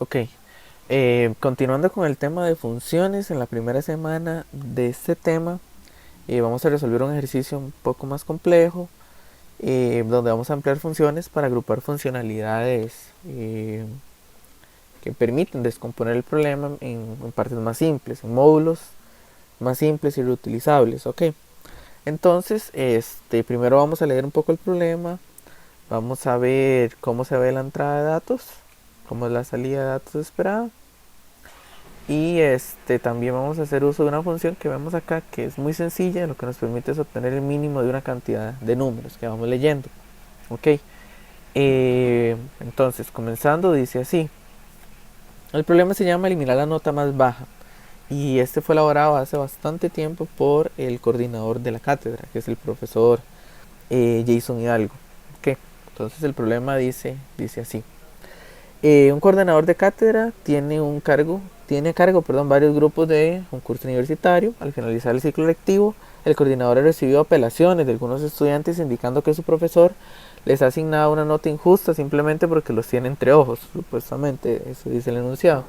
Ok, continuando con el tema de funciones, en la primera semana de este tema vamos a resolver un ejercicio un poco más complejo, donde vamos a emplear funciones para agrupar funcionalidades que permiten descomponer el problema en partes más simples, en módulos más simples y reutilizables. Ok, entonces primero vamos a leer un poco el problema, vamos a ver cómo se ve la entrada de datos, cómo es la salida de datos esperada. Y también vamos a hacer uso de una función que vemos acá, que es muy sencilla, lo que nos permite es obtener el mínimo de una cantidad de números que vamos leyendo. Ok, entonces comenzando dice así: el problema se llama eliminar la nota más baja, y este fue elaborado hace bastante tiempo por el coordinador de la cátedra, que es el profesor Jason Hidalgo. Ok, entonces el problema dice así: un coordinador de cátedra tiene a cargo varios grupos de un curso universitario. Al finalizar el ciclo lectivo, el coordinador ha recibido apelaciones de algunos estudiantes indicando que su profesor les ha asignado una nota injusta simplemente porque los tiene entre ojos, supuestamente, eso dice el enunciado.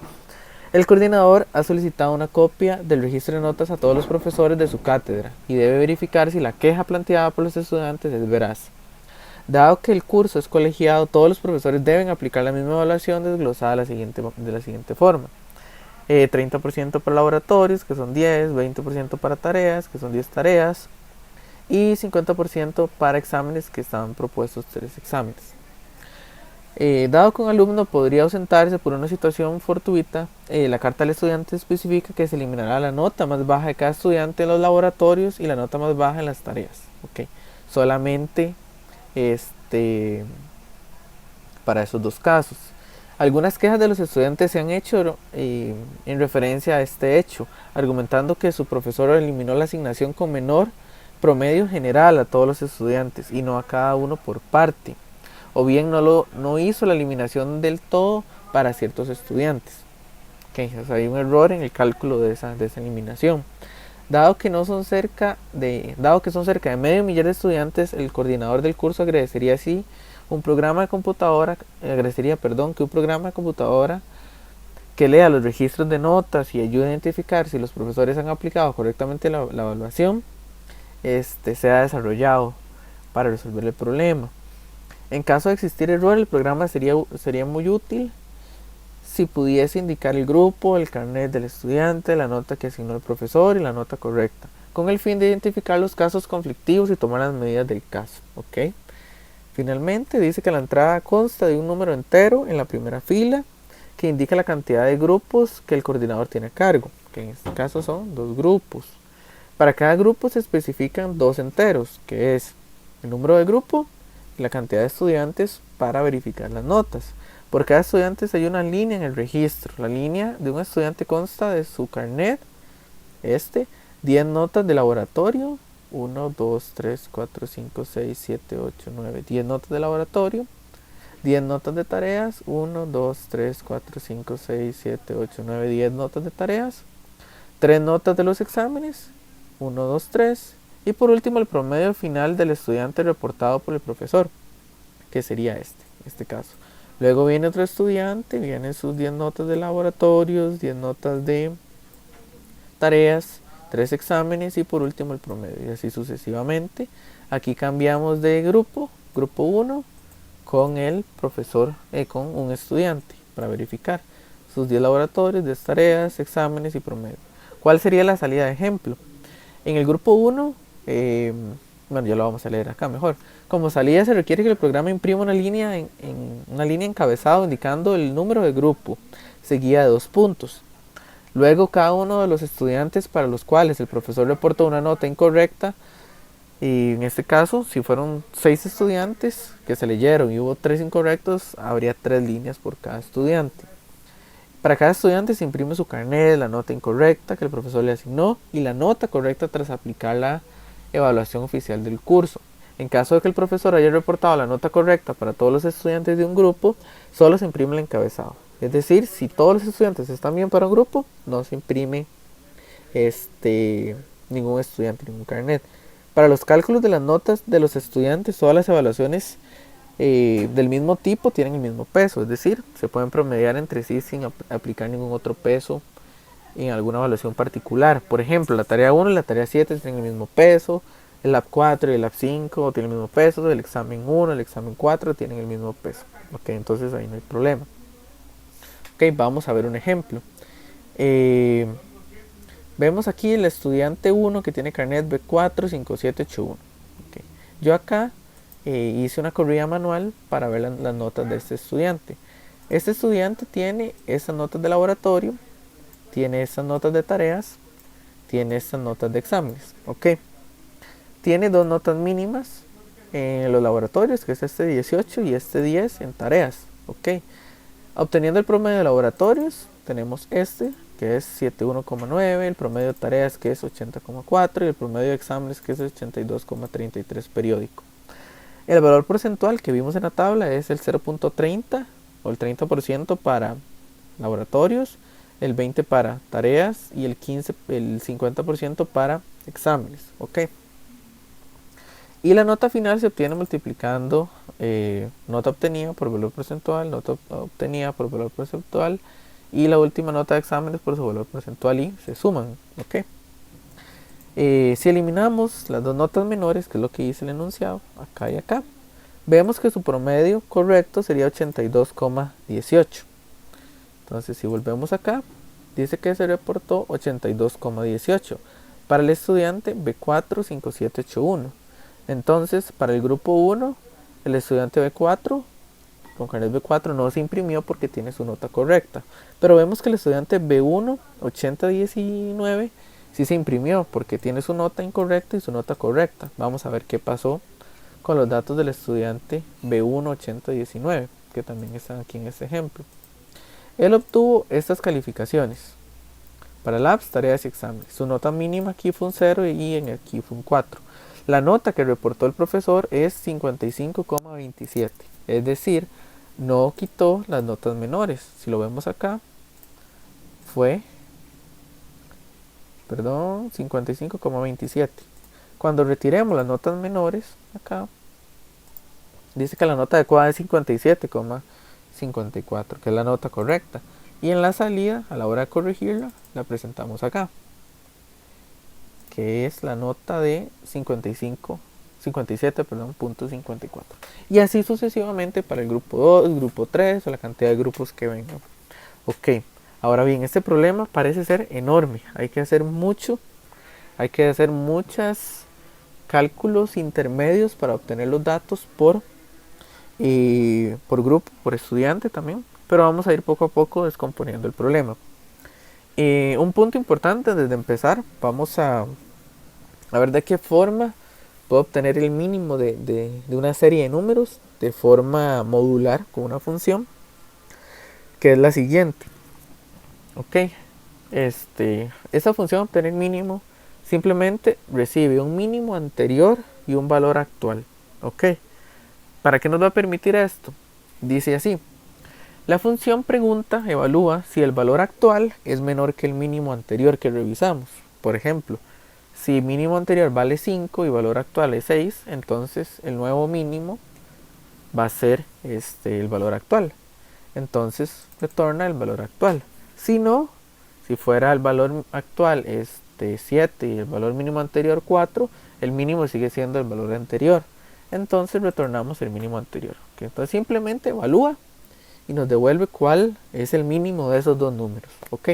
El coordinador ha solicitado una copia del registro de notas a todos los profesores de su cátedra y debe verificar si la queja planteada por los estudiantes es veraz. Dado que el curso es colegiado, todos los profesores deben aplicar la misma evaluación desglosada de la siguiente forma: 30% para laboratorios, que son 10, 20% para tareas, que son 10 tareas, y 50% para exámenes, que estaban propuestos 3 exámenes. Dado que un alumno podría ausentarse por una situación fortuita, la carta al estudiante especifica que se eliminará la nota más baja de cada estudiante en los laboratorios y la nota más baja en las tareas. Okay. Solamente este, para esos dos casos. Algunas quejas de los estudiantes se han hecho en referencia a este hecho, argumentando que su profesor eliminó la asignación con menor promedio general a todos los estudiantes y no a cada uno por parte, o bien no hizo la eliminación del todo para ciertos estudiantes. Okay, o sea, hay un error en el cálculo de esa eliminación. Dado que son cerca de medio millón de estudiantes, el coordinador del curso agradecería que un programa de computadora que lea los registros de notas y ayude a identificar si los profesores han aplicado correctamente la evaluación, sea desarrollado para resolver el problema. En caso de existir error, el programa sería muy útil si pudiese indicar el grupo, el carnet del estudiante, la nota que asignó el profesor y la nota correcta, con el fin de identificar los casos conflictivos y tomar las medidas del caso. ¿Ok? Finalmente dice que la entrada consta de un número entero en la primera fila que indica la cantidad de grupos que el coordinador tiene a cargo, que en este caso son 2 grupos. Para cada grupo se especifican 2 enteros, que es el número de grupo y la cantidad de estudiantes para verificar las notas. Por cada estudiante hay una línea en el registro. La línea de un estudiante consta de su carnet, 10 notas de laboratorio, 1, 2, 3, 4, 5, 6, 7, 8, 9, 10 notas de laboratorio, 10 notas de tareas, 1, 2, 3, 4, 5, 6, 7, 8, 9, 10 notas de tareas, 3 notas de los exámenes, 1, 2, 3, y por último el promedio final del estudiante reportado por el profesor, que sería en este caso. Luego viene otro estudiante, vienen sus 10 notas de laboratorios, 10 notas de tareas, 3 exámenes y por último el promedio, y así sucesivamente. Aquí cambiamos de grupo 1, con el profesor, con un estudiante, para verificar sus 10 laboratorios, 10 tareas, exámenes y promedio. ¿Cuál sería la salida de ejemplo? En el grupo 1, bueno, ya lo vamos a leer acá mejor. Como salida se requiere que el programa imprima una línea una línea encabezado indicando el número de grupo, seguida de 2 puntos. Luego cada uno de los estudiantes para los cuales el profesor reportó una nota incorrecta, y en este caso, si fueron 6 estudiantes que se leyeron y hubo 3 incorrectos, habría 3 líneas por cada estudiante. Para cada estudiante se imprime su carnet, la nota incorrecta que el profesor le asignó y la nota correcta tras aplicar la evaluación oficial del curso. En caso de que el profesor haya reportado la nota correcta para todos los estudiantes de un grupo, solo se imprime el encabezado. Es decir, si todos los estudiantes están bien para un grupo, no se imprime ningún estudiante, ningún carnet. Para los cálculos de las notas de los estudiantes, todas las evaluaciones del mismo tipo tienen el mismo peso, es decir, se pueden promediar entre sí sin aplicar ningún otro peso en alguna evaluación particular. Por ejemplo, la tarea 1 y la tarea 7 tienen el mismo peso, el lab 4 y el lab 5 tienen el mismo peso, el examen 1 y el examen 4 tienen el mismo peso. Ok, entonces ahí no hay problema. Ok, vamos a ver un ejemplo. Vemos aquí el estudiante 1 que tiene carnet B45781. Okay. Yo acá hice una corrida manual para ver las notas de este estudiante. Este estudiante tiene estas notas de laboratorio, tiene estas notas de tareas, tiene estas notas de exámenes. Ok. Tiene dos notas mínimas en los laboratorios, que es este 18 y este 10 en tareas. Ok. Obteniendo el promedio de laboratorios, tenemos este, que es 71,9, el promedio de tareas, que es 80,4, y el promedio de exámenes, que es 82,33 periódico. El valor porcentual que vimos en la tabla es el 0.30 o el 30% para laboratorios, el 20% para tareas y el 50% para exámenes. Ok. Y la nota final se obtiene multiplicando nota obtenida por valor porcentual, nota obtenida por valor porcentual y la última nota de exámenes por su valor porcentual y se suman. ¿Ok? Si eliminamos las dos notas menores, que es lo que dice el enunciado, acá y acá, vemos que su promedio correcto sería 82,18. Entonces si volvemos acá, dice que se reportó 82,18 para el estudiante B45781. Entonces, para el grupo 1, el estudiante B4, con carnet B4, no se imprimió porque tiene su nota correcta. Pero vemos que el estudiante B1, 8019, sí se imprimió porque tiene su nota incorrecta y su nota correcta. Vamos a ver qué pasó con los datos del estudiante B1, 8019, que también están aquí en este ejemplo. Él obtuvo estas calificaciones para labs, tareas y exámenes. Su nota mínima aquí fue un 0 y aquí fue un 4. La nota que reportó el profesor es 55,27, es decir, no quitó las notas menores. Si lo vemos acá, fue, 55,27. Cuando retiremos las notas menores, acá, dice que la nota adecuada es 57,54, que es la nota correcta. Y en la salida, a la hora de corregirla, la presentamos acá, que es la nota de 57,54. Y así sucesivamente para el grupo 2, el grupo 3 o la cantidad de grupos que vengan. Ok, ahora bien, este problema parece ser enorme. Hay que hacer muchos cálculos intermedios para obtener los datos por grupo, por estudiante también. Pero vamos a ir poco a poco descomponiendo el problema. Un punto importante desde empezar, vamos a ver de qué forma puedo obtener el mínimo de una serie de números de forma modular con una función que es la siguiente. Ok, esa función obtener mínimo simplemente recibe un mínimo anterior y un valor actual. Ok, ¿para qué nos va a permitir esto? Dice así: la función pregunta, evalúa si el valor actual es menor que el mínimo anterior que revisamos. Por ejemplo, si mínimo anterior vale 5 y valor actual es 6, entonces el nuevo mínimo va a ser el valor actual. Entonces retorna el valor actual. Si no, si fuera el valor actual 7 y el valor mínimo anterior 4, el mínimo sigue siendo el valor anterior. Entonces retornamos el mínimo anterior. Entonces simplemente evalúa y nos devuelve cuál es el mínimo de esos dos números. Ok.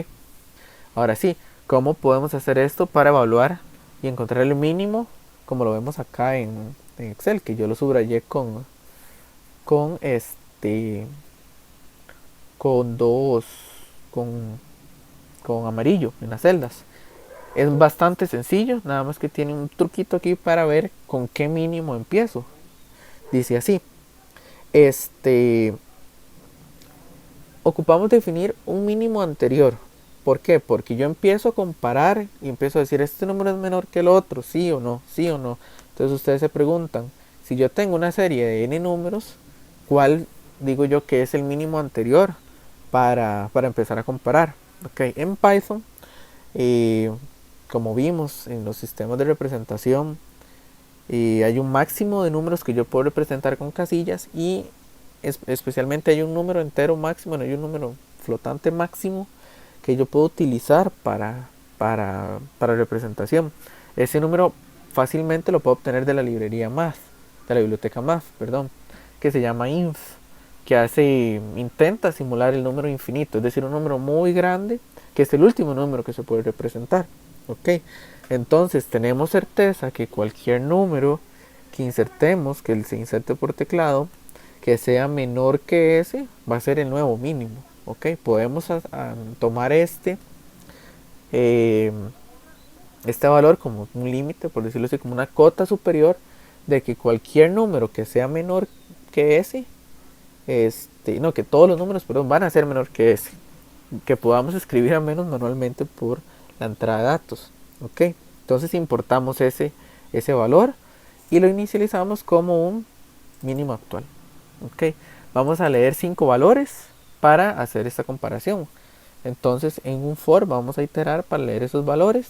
Ahora sí, ¿cómo podemos hacer esto para evaluar y encontrar el mínimo? Como lo vemos acá en Excel, que yo lo subrayé con amarillo en las celdas. Es bastante sencillo, nada más que tiene un truquito aquí para ver con qué mínimo empiezo. Dice así: ocupamos definir un mínimo anterior. ¿Por qué? Porque yo empiezo a comparar y empiezo a decir, este número es menor que el otro, sí o no, sí o no. Entonces ustedes se preguntan, si yo tengo una serie de n números, ¿cuál digo yo que es el mínimo anterior para empezar a comparar? Okay. En Python, como vimos en los sistemas de representación Y hay un máximo de números que yo puedo representar con casillas y especialmente hay un número entero máximo, no hay un número flotante máximo que yo puedo utilizar para representación. Ese número fácilmente lo puedo obtener de la librería Math, de la biblioteca Math, perdón, que se llama inf, que intenta simular el número infinito, es decir, un número muy grande, que es el último número que se puede representar. ¿Ok? Entonces tenemos certeza que cualquier número que insertemos, que se inserte por teclado, que sea menor que ese, va a ser el nuevo mínimo. ¿Ok? Podemos tomar eh, este valor como un límite, por decirlo así, como una cota superior de que cualquier número que sea menor que ese, no, que todos los números, perdón, van a ser menor que ese, que podamos escribir al menos manualmente por la entrada de datos. ¿Ok? Entonces importamos ese valor y lo inicializamos como un mínimo actual. ¿Ok? Vamos a leer 5 valores para hacer esta comparación. Entonces en un for vamos a iterar para leer esos valores.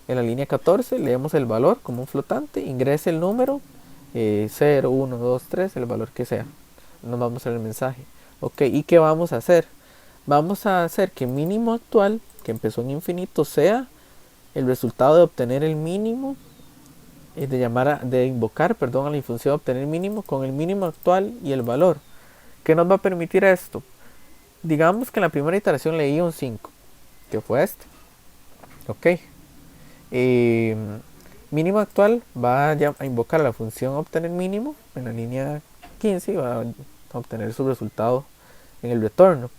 En la línea 14 leemos el valor como un flotante, ingrese el número 0, 1, 2, 3, el valor que sea. Nos vamos a hacer el mensaje. ¿Ok? ¿Y qué vamos a hacer? Vamos a hacer que mínimo actual, que empezó en infinito, sea el resultado de obtener el mínimo, de invocar, perdón, a la función de obtener mínimo con el mínimo actual y el valor. ¿Qué nos va a permitir esto? Digamos que en la primera iteración leí un 5, que fue este. Ok. Eh, Mínimo actual va a invocar a la función obtener mínimo en la línea 15 y va a obtener su resultado en el retorno.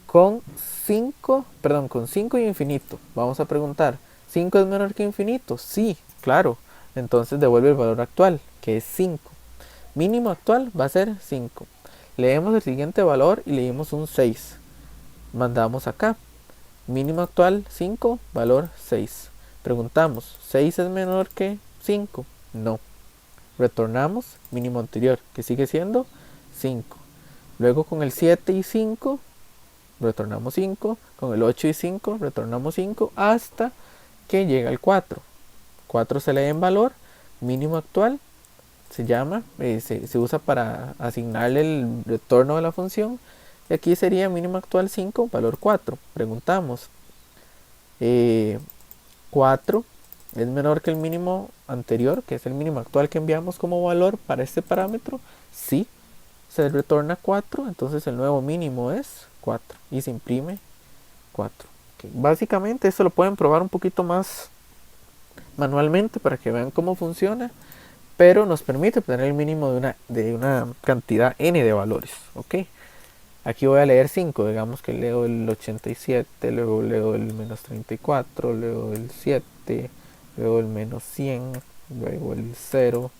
Con 5, perdón, con 5 y infinito. Vamos a preguntar, ¿5 es menor que infinito? Sí, claro. Entonces devuelve el valor actual, que es 5. Mínimo actual va a ser 5. Leemos el siguiente valor y leímos un 6. Mandamos acá. Mínimo actual 5, valor 6. Preguntamos, ¿6 es menor que 5? No. Retornamos mínimo anterior, que sigue siendo 5. Luego con el 7 y 5 retornamos 5, con el 8 y 5 retornamos 5 hasta que llega el 4. 4 se lee en valor, mínimo actual, se usa para asignarle el retorno de la función, y aquí sería mínimo actual 5, valor 4. Preguntamos, 4 es menor que el mínimo anterior, que es el mínimo actual que enviamos como valor para este parámetro. Sí, se retorna 4, entonces el nuevo mínimo es 4 y se imprime 4. Okay. Básicamente esto lo pueden probar un poquito más manualmente para que vean cómo funciona, pero nos permite obtener el mínimo de una cantidad n de valores. ¿Ok? Aquí voy a leer 5, digamos que leo el 87, luego leo el menos 34, luego el 7, luego el menos 100, luego el 0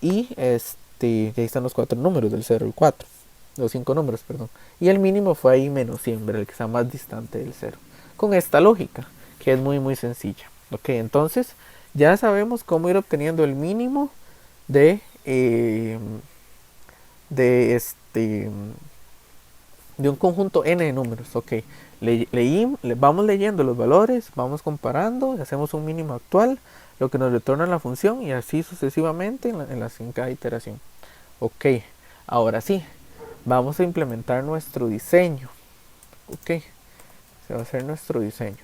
y ahí están los 4 números del 0 y 4, los 5 números, perdón. Y el mínimo fue ahí menos 100, el que está más distante del 0. Con esta lógica, que es muy muy sencilla. Ok, entonces ya sabemos cómo ir obteniendo el mínimo de, de este de un conjunto n de números. Ok, vamos leyendo los valores, vamos comparando, hacemos un mínimo actual, lo que nos retorna la función y así sucesivamente en cada iteración. Ok, ahora sí, vamos a implementar nuestro diseño. Ok, se va a hacer nuestro diseño.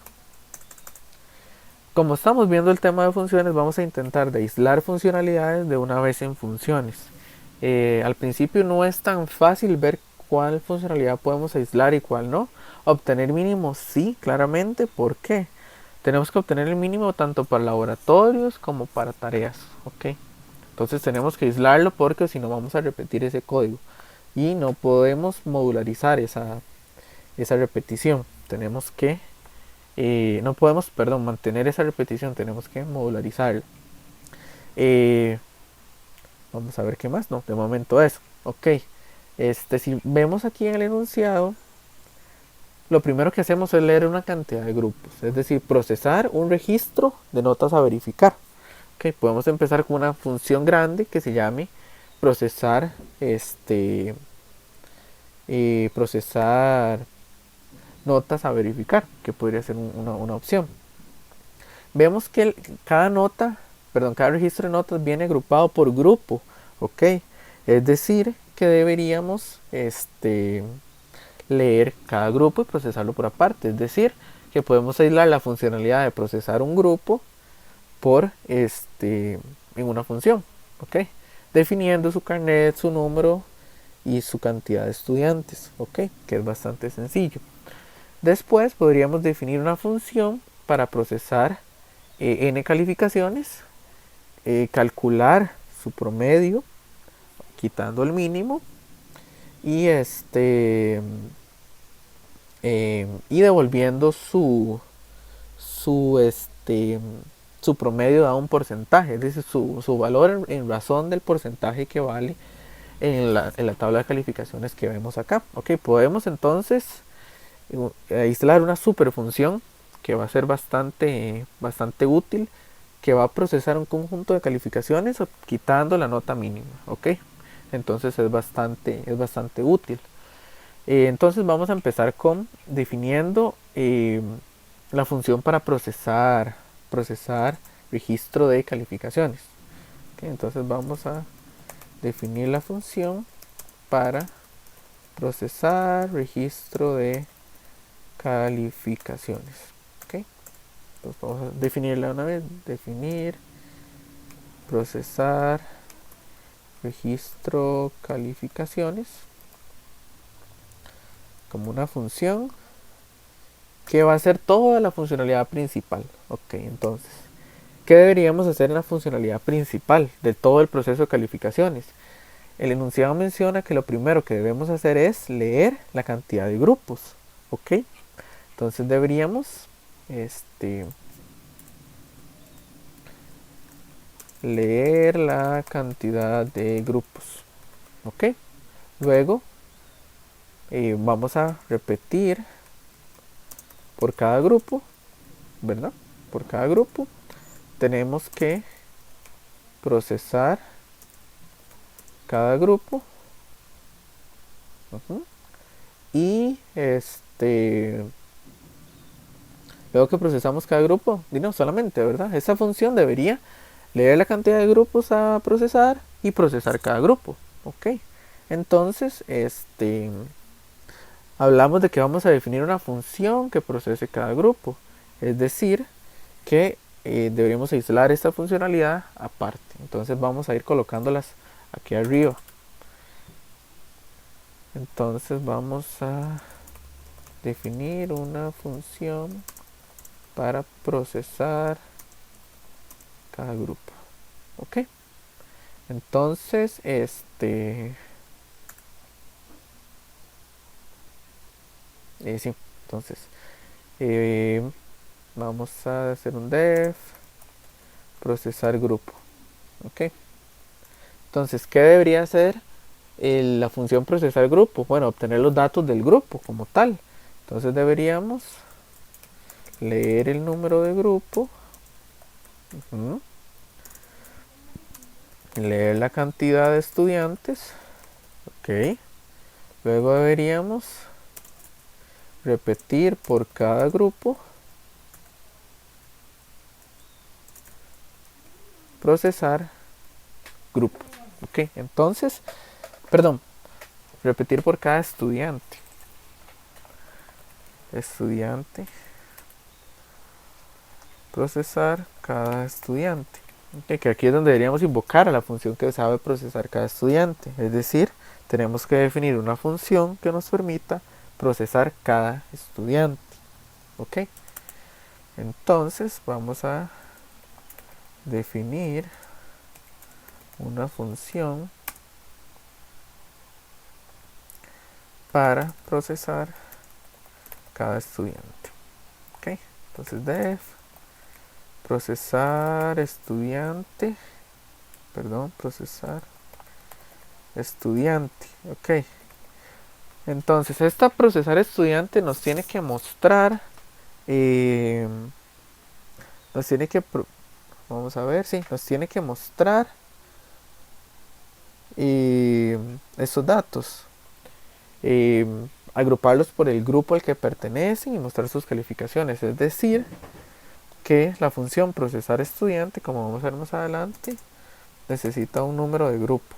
Como estamos viendo el tema de funciones, vamos a intentar de aislar funcionalidades de una vez en funciones. Al principio no es tan fácil ver cuál funcionalidad podemos aislar y cuál no. Obtener mínimo sí, claramente. ¿Por qué? Tenemos que obtener el mínimo tanto para laboratorios como para tareas. ¿Ok? Entonces tenemos que aislarlo porque si no vamos a repetir ese código. Y no podemos modularizar esa repetición. Tenemos que no podemos, perdón, mantener esa repetición, tenemos que modularizarlo. Vamos a ver qué más, no, de momento eso. Ok, si vemos aquí en el enunciado, lo primero que hacemos es leer una cantidad de grupos, es decir, procesar un registro de notas a verificar. Ok, podemos empezar con una función grande que se llame procesar, procesar notas a verificar, que podría ser una opción. Vemos que cada nota, perdón, cada registro de notas viene agrupado por grupo, ¿ok? Es decir, que deberíamos leer cada grupo y procesarlo por aparte. Es decir, que podemos aislar la funcionalidad de procesar un grupo por en una función, ¿ok? Definiendo su carnet, su número y su cantidad de estudiantes, ¿ok? Que es bastante sencillo. Después podríamos definir una función para procesar n calificaciones, calcular su promedio quitando el mínimo y y devolviendo su promedio da un porcentaje, es decir, su valor en razón del porcentaje que vale en la tabla de calificaciones que vemos acá. Ok, podemos entonces instalar una superfunción que va a ser bastante útil, que va a procesar un conjunto de calificaciones quitando la nota mínima. Ok, entonces es bastante útil. Entonces vamos a empezar con definiendo la función para procesar registro de calificaciones. Okay, entonces vamos a definir la función para procesar registro de calificaciones. Okay, entonces vamos a definirla una vez. Definir, procesar registro calificaciones como una función que va a ser toda la funcionalidad principal. Ok, entonces, ¿qué deberíamos hacer en la funcionalidad principal de todo el proceso de calificaciones? El enunciado menciona que lo primero que debemos hacer es leer la cantidad de grupos. Ok, entonces deberíamos leer la cantidad de grupos. Ok, luego vamos a repetir por cada grupo, ¿verdad? Por cada grupo tenemos que procesar cada grupo. Y luego que procesamos cada grupo, no solamente, ¿verdad? Esa función debería leer la cantidad de grupos a procesar y procesar cada grupo. Ok, entonces hablamos de que vamos a definir una función que procese cada grupo, es decir, que deberíamos aislar esta funcionalidad aparte. Entonces vamos a ir colocándolas aquí arriba. Entonces vamos a definir una función para procesar cada grupo. Ok, entonces sí, entonces vamos a hacer un def procesar grupo. Ok, entonces, ¿qué debería hacer la función procesar grupo? Bueno, obtener los datos del grupo como tal. Entonces deberíamos leer el número de grupo, leer la cantidad de estudiantes. Ok, luego deberíamos repetir por cada grupo, procesar grupo. Ok, entonces, perdón, repetir por cada estudiante, procesar cada estudiante. Okay, que aquí es donde deberíamos invocar a la función que sabe procesar cada estudiante, es decir, tenemos que definir una función que nos permita procesar cada estudiante. Ok, entonces vamos a definir una función para procesar cada estudiante. Ok, entonces def procesar estudiante, procesar estudiante. Ok, entonces esta procesar estudiante nos tiene que mostrar vamos a ver, sí, nos tiene que mostrar esos datos, agruparlos por el grupo al que pertenecen y mostrar sus calificaciones. Es decir, que la función procesar estudiante, como vamos a ver más adelante, necesita un número de grupo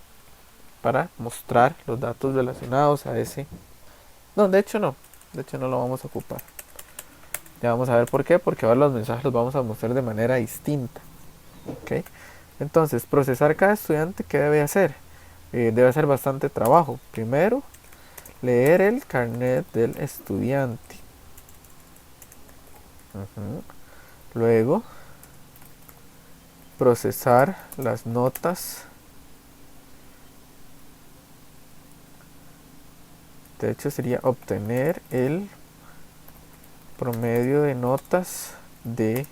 para mostrar los datos relacionados a ese. No, de hecho no lo vamos a ocupar. Ya vamos a ver por qué, porque ahora los mensajes los vamos a mostrar de manera distinta. ¿Okay? Entonces, procesar cada estudiante, ¿qué debe hacer? Debe hacer bastante trabajo. Primero, leer el carnet del estudiante. Luego, procesar las notas. De hecho, sería obtener el promedio de notas de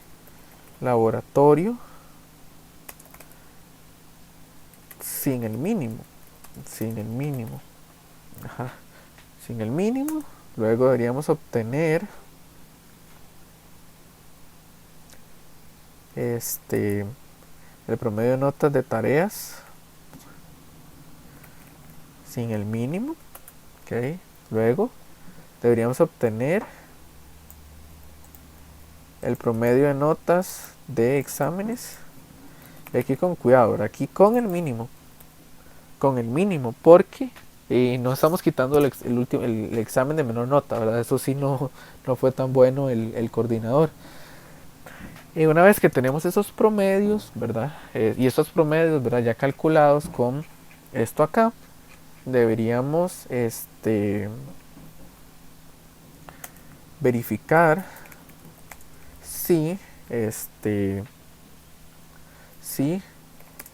laboratorio sin el mínimo. Sin el mínimo. Ajá. Sin el mínimo. Luego deberíamos obtener el promedio de notas de tareas sin el mínimo. Okay. Luego deberíamos obtener el promedio de notas de exámenes. Y aquí con cuidado, ¿verdad? Aquí con el mínimo. Con el mínimo, porque no estamos quitando el examen de menor nota, ¿verdad? Eso sí no fue tan bueno el coordinador. Y una vez que tenemos esos promedios, ¿verdad? Y estos promedios, ¿verdad? Ya calculados con esto acá, deberíamos verificar si si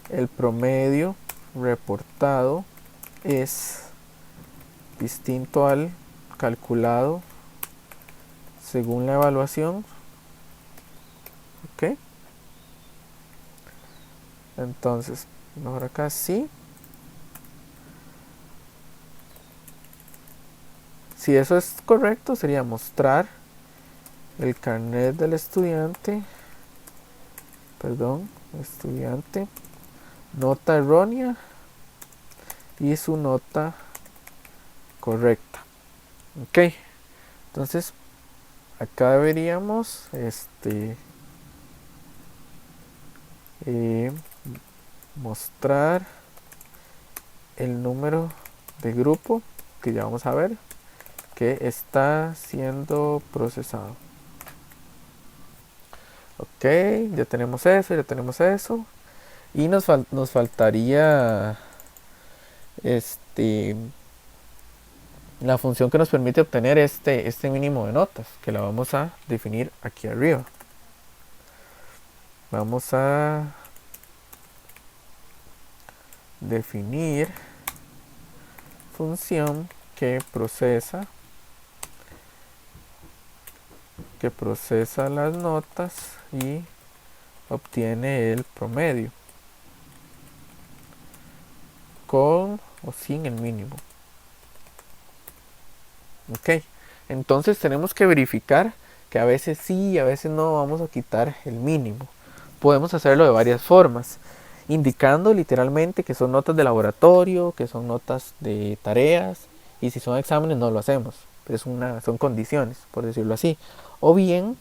el promedio reportado es distinto al calculado según la evaluación. Ok, entonces mejor acá sí. Si eso es correcto, sería mostrar el carnet del estudiante, nota errónea y su nota correcta. Ok, entonces acá deberíamos mostrar el número de grupo que ya vamos a ver que está siendo procesado. Ok, ya tenemos eso. Y nos faltaría la función que nos permite obtener este mínimo de notas, que la vamos a definir aquí arriba. Vamos a definir función que procesa las notas y obtiene el promedio con o sin el mínimo. Ok, entonces tenemos que verificar que a veces sí y a veces no vamos a quitar el mínimo. Podemos hacerlo de varias formas, indicando literalmente que son notas de laboratorio, que son notas de tareas, y si son exámenes no lo hacemos, pero son condiciones, por decirlo así. O bien,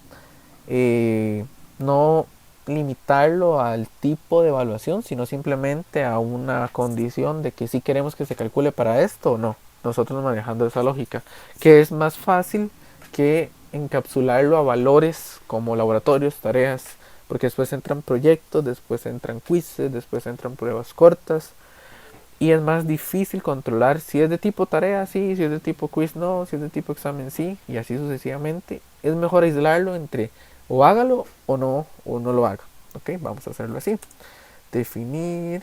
no limitarlo al tipo de evaluación, sino simplemente a una condición de que si queremos que se calcule para esto o no. Nosotros manejando esa lógica, que es más fácil que encapsularlo a valores como laboratorios, tareas, porque después entran proyectos, después entran quizzes, después entran pruebas cortas, y es más difícil controlar si es de tipo tarea sí, si es de tipo quiz no, si es de tipo examen sí, y así sucesivamente. Es mejor aislarlo entre o hágalo o no lo haga. Ok, vamos a hacerlo así. Definir,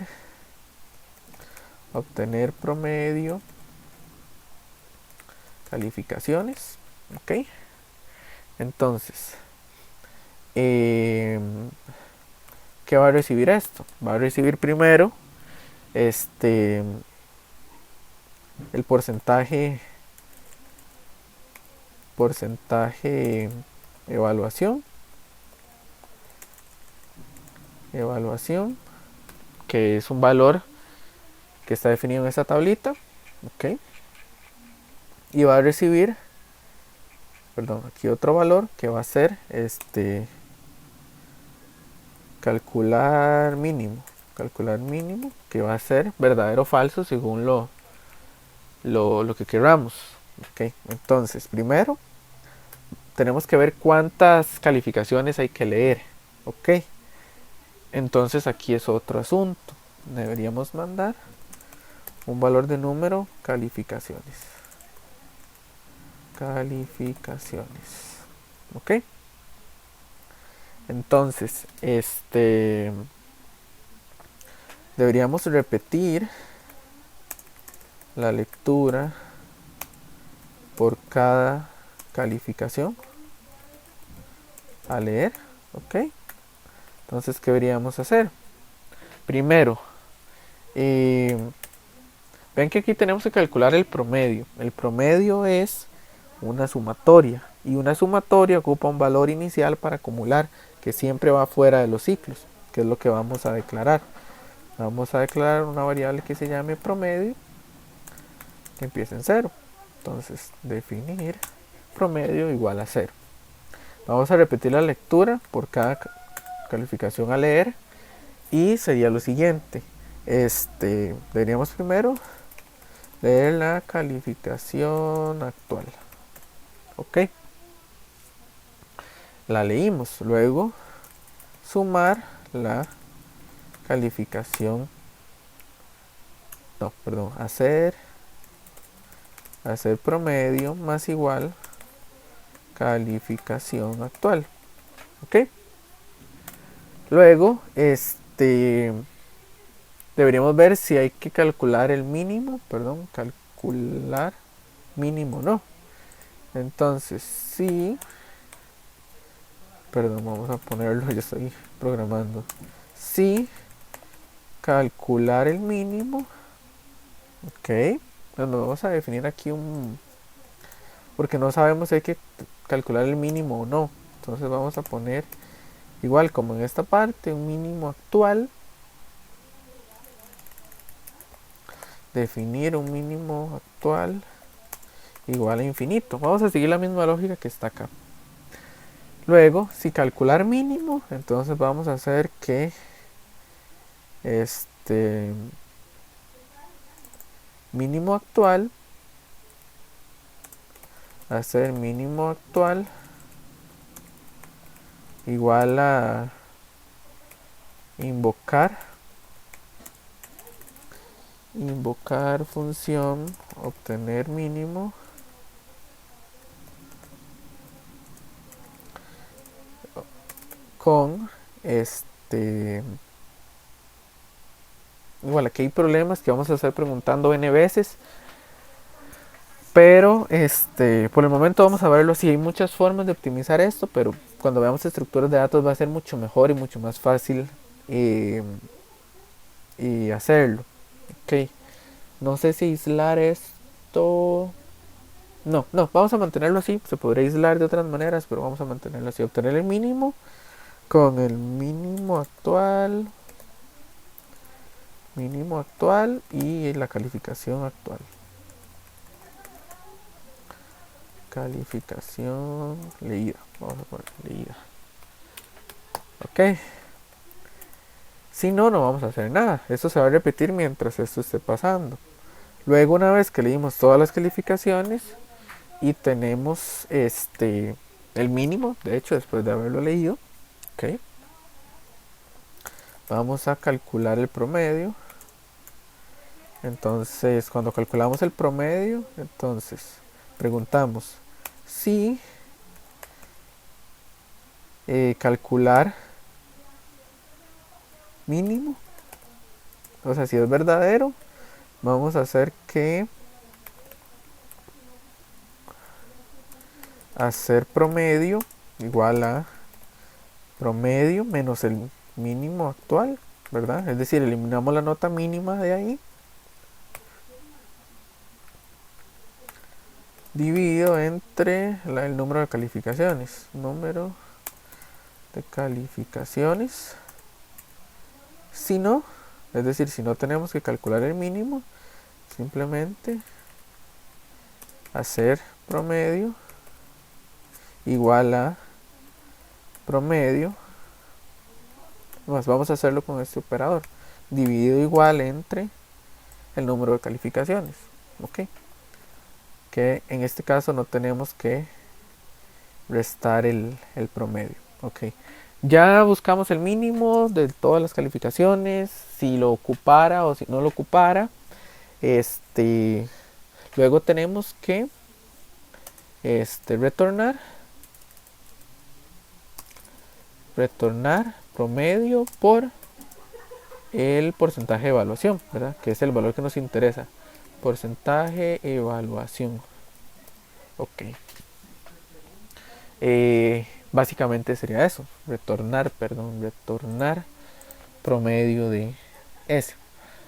obtener promedio, calificaciones. Ok, entonces ¿qué va a recibir esto? Va a recibir primero el porcentaje evaluación, que es un valor que está definido en esta tablita. Ok, y va a recibir aquí otro valor que va a ser calcular mínimo. Calcular mínimo, que va a ser verdadero o falso según lo que queramos. Ok, entonces, primero tenemos que ver cuántas calificaciones hay que leer. Ok, entonces aquí es otro asunto. Deberíamos mandar un valor de número calificaciones. Calificaciones. Ok, entonces deberíamos repetir la lectura por cada calificación a leer. Ok, entonces ¿qué deberíamos hacer? Primero, ven que aquí tenemos que calcular el promedio. El promedio es una sumatoria, y una sumatoria ocupa un valor inicial para acumular, que siempre va fuera de los ciclos, que es lo que vamos a declarar. Vamos a declarar una variable que se llame promedio, que empiece en 0. Entonces, definir promedio igual a 0. Vamos a repetir la lectura por cada calificación a leer, y sería lo siguiente. Deberíamos primero leer la calificación actual. Ok, la leímos. Luego sumar la calificación, no, perdón, hacer promedio más igual calificación actual. Ok, luego deberíamos ver si hay que calcular el mínimo, calcular mínimo, no. Entonces, sí, vamos a ponerlo, yo estoy programando. Sí, calcular el mínimo. Ok, nos vamos a definir aquí porque no sabemos si hay que calcular el mínimo o no. Entonces vamos a poner, igual como en esta parte, un mínimo actual. Definir un mínimo actual igual a infinito. Vamos a seguir la misma lógica que está acá. Luego, si calcular mínimo, entonces vamos a hacer que mínimo actual, hacer mínimo actual igual a invocar función obtener mínimo con igual aquí hay problemas que vamos a estar preguntando n veces, pero por el momento vamos a verlo así. Hay muchas formas de optimizar esto, pero cuando veamos estructuras de datos va a ser mucho mejor y mucho más fácil y hacerlo. Ok, no sé si aislar esto. No, vamos a mantenerlo así. Se podría aislar de otras maneras, pero vamos a mantenerlo así. Obtener el mínimo con el mínimo actual y la calificación actual. Calificación leída. Vamos a poner leída. Ok. Si no, no vamos a hacer nada. Esto se va a repetir mientras esto esté pasando. Luego, una vez que leímos todas las calificaciones y tenemos el mínimo, de hecho, después de haberlo leído, ok, vamos a calcular el promedio. Entonces, cuando calculamos el promedio, entonces preguntamos si calcular mínimo, o sea, si es verdadero, vamos a hacer que hacer promedio igual a promedio menos el mínimo actual, ¿verdad? Es decir, eliminamos la nota mínima de ahí, dividido entre el número de calificaciones. Número de calificaciones. Si no, es decir, si no tenemos que calcular el mínimo, simplemente hacer promedio igual a promedio Pues vamos a hacerlo con este operador. Dividido igual entre el número de calificaciones. Ok. Que en este caso no tenemos que restar el promedio. Ok. Ya buscamos el mínimo de todas las calificaciones, si lo ocupara o si no lo ocupara. Luego tenemos que retornar promedio por el porcentaje de evaluación, ¿verdad? Que es el valor que nos interesa. Porcentaje evaluación. Ok. Básicamente sería eso. Retornar promedio de S.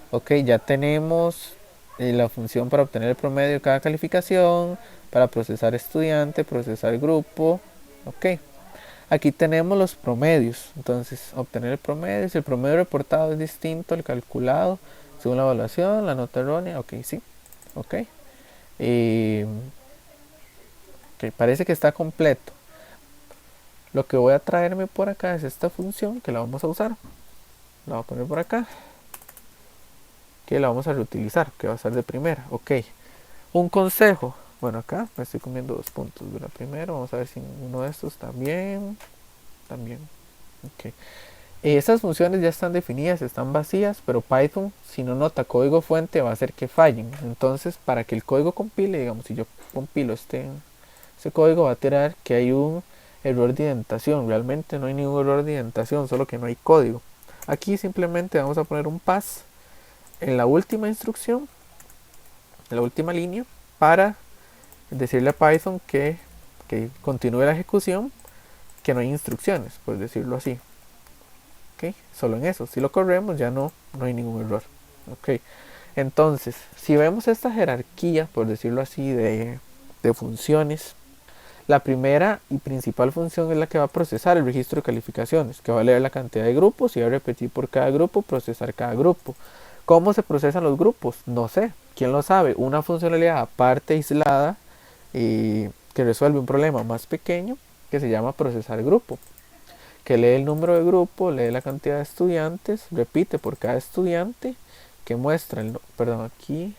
Ok, ya tenemos la función para obtener el promedio de cada calificación, para procesar estudiante, procesar grupo. Ok. Aquí tenemos los promedios. Entonces, obtener el promedio. Si el promedio reportado es distinto al calculado según la evaluación, la nota errónea. Ok, sí. Ok. Ok, parece que está completo. Lo que voy a traerme por acá es esta función que la vamos a usar. La voy a poner por acá. Que la vamos a reutilizar, que va a ser de primera. Ok. Un consejo. Bueno, acá me estoy comiendo 2 puntos de la primera. Vamos a ver si uno de estos también. Ok. Esas funciones ya están definidas, están vacías, pero Python, si no nota código fuente, va a hacer que fallen. Entonces, para que el código compile, digamos, si yo compilo este código, va a tirar que hay un error de indentación. Realmente no hay ningún error de indentación, solo que no hay código. Aquí simplemente vamos a poner un pass en la última instrucción, en la última línea, para decirle a Python que continúe la ejecución, que no hay instrucciones, por decirlo así. Okay. Solo en eso. Si lo corremos ya no hay ningún error. Okay. Entonces, si vemos esta jerarquía, por decirlo así, de funciones, la primera y principal función es la que va a procesar el registro de calificaciones, que va a leer la cantidad de grupos y va a repetir por cada grupo, procesar cada grupo. ¿Cómo se procesan los grupos? No sé. ¿Quién lo sabe? Una funcionalidad aparte, aislada, que resuelve un problema más pequeño, que se llama procesar grupo, que lee el número de grupo, lee la cantidad de estudiantes, repite por cada estudiante, que muestra aquí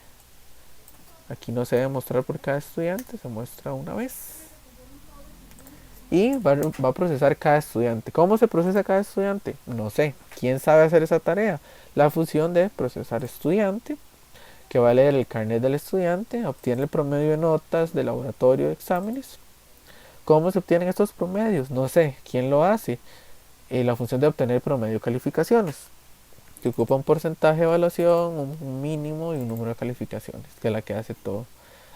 no se debe mostrar por cada estudiante, se muestra una vez, y va a procesar cada estudiante. ¿Cómo se procesa cada estudiante? No sé. ¿Quién sabe hacer esa tarea? La función de procesar estudiante, que va a leer el carnet del estudiante, obtiene el promedio de notas del laboratorio de exámenes. ¿Cómo se obtienen estos promedios? No sé. ¿Quién lo hace? La función de obtener promedio de calificaciones, que ocupa un porcentaje de evaluación, un mínimo y un número de calificaciones, que es la que hace todo.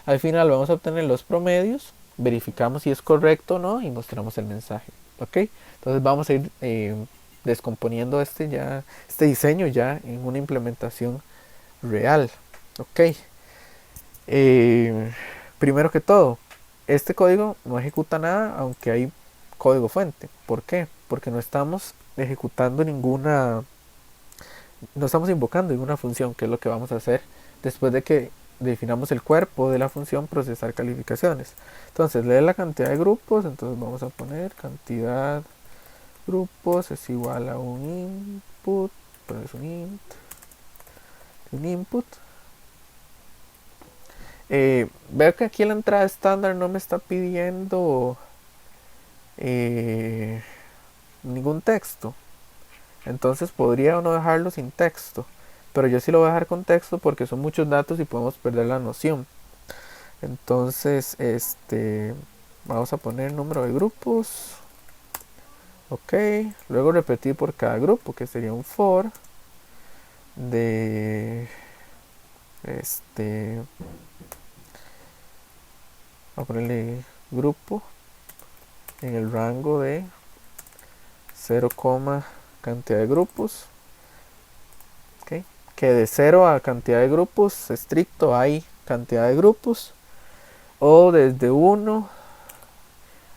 Al final vamos a obtener los promedios, verificamos si es correcto o no y mostramos el mensaje. ¿Ok? Entonces vamos a ir descomponiendo este diseño ya en una implementación real. ¿Ok? Primero que todo, este código no ejecuta nada aunque hay código fuente. ¿Por qué? Porque no estamos ejecutando no estamos invocando ninguna función, que es lo que vamos a hacer después de que definamos el cuerpo de la función procesar calificaciones. Entonces, leer la cantidad de grupos, entonces vamos a poner cantidad grupos es igual a un input, pero es un input. Veo que aquí en la entrada estándar no me está pidiendo ningún texto, entonces podría o no dejarlo sin texto, pero yo sí lo voy a dejar con texto porque son muchos datos y podemos perder la noción. Entonces vamos a poner número de grupos, ok, luego repetir por cada grupo, que sería un for de voy a ponerle grupo en el rango de 0, cantidad de grupos, okay. Que de 0 a cantidad de grupos estricto hay cantidad de grupos, o desde 1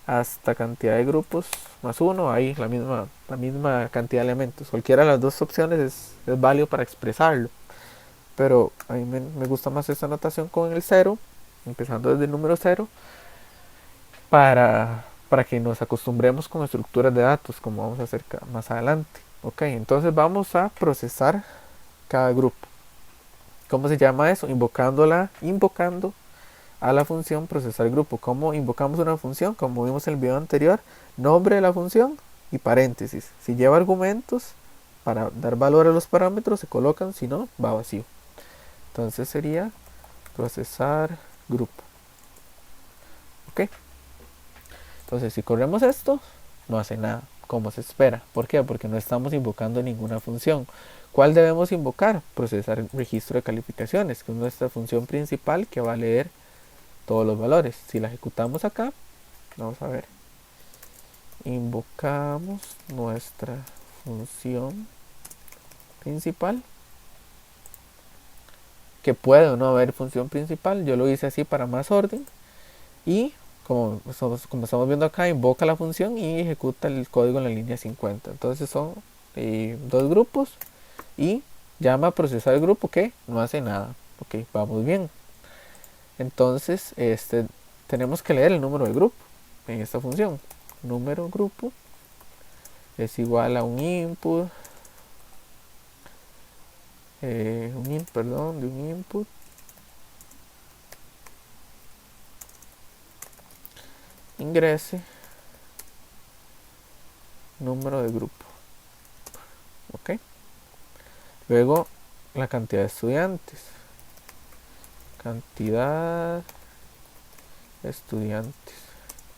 hasta cantidad de grupos más 1 hay la misma cantidad de elementos. Cualquiera de las dos opciones es válido para expresarlo, pero a mí me gusta más esta notación con el 0, empezando desde el número 0, para que nos acostumbremos con estructuras de datos, como vamos a hacer más adelante. Ok, entonces vamos a procesar cada grupo. ¿Cómo se llama eso? Invocando a la función procesar grupo. ¿Cómo invocamos una función? Como vimos en el video anterior, nombre de la función y paréntesis. Si lleva argumentos, para dar valor a los parámetros se colocan, si no, va vacío. Entonces sería procesar grupo. Ok. Entonces si corremos esto, no hace nada, como se espera. ¿Por qué? Porque no estamos invocando ninguna función. ¿Cuál debemos invocar? Procesar registro de calificaciones, que es nuestra función principal que va a leer todos los valores. Si la ejecutamos acá, vamos a ver. Invocamos nuestra función principal, que puede o no haber función principal. Yo lo hice así para más orden. Y como estamos viendo acá, invoca la función y ejecuta el código en la línea 50. Entonces son dos grupos y llama a procesar el grupo que no hace nada. Ok, vamos bien. Entonces tenemos que leer el número del grupo en esta función. Número grupo es igual a un input, de un input ingrese número de grupo. Ok, luego la cantidad de estudiantes,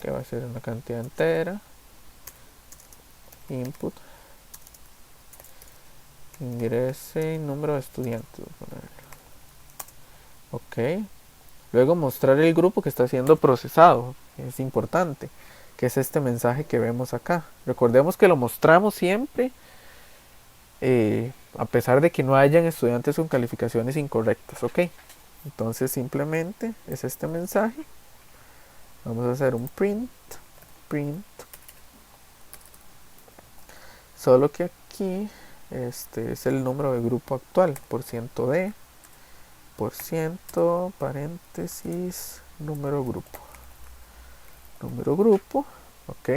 que va a ser una cantidad entera, input ingrese número de estudiantes. Ok, luego mostrar el grupo que está siendo procesado, es importante, que es este mensaje que vemos acá. Recordemos que lo mostramos siempre a pesar de que no hayan estudiantes con calificaciones incorrectas. Ok, entonces simplemente es este mensaje. Vamos a hacer un print, solo que aquí este es el número de grupo actual, %d, paréntesis, número grupo, ok.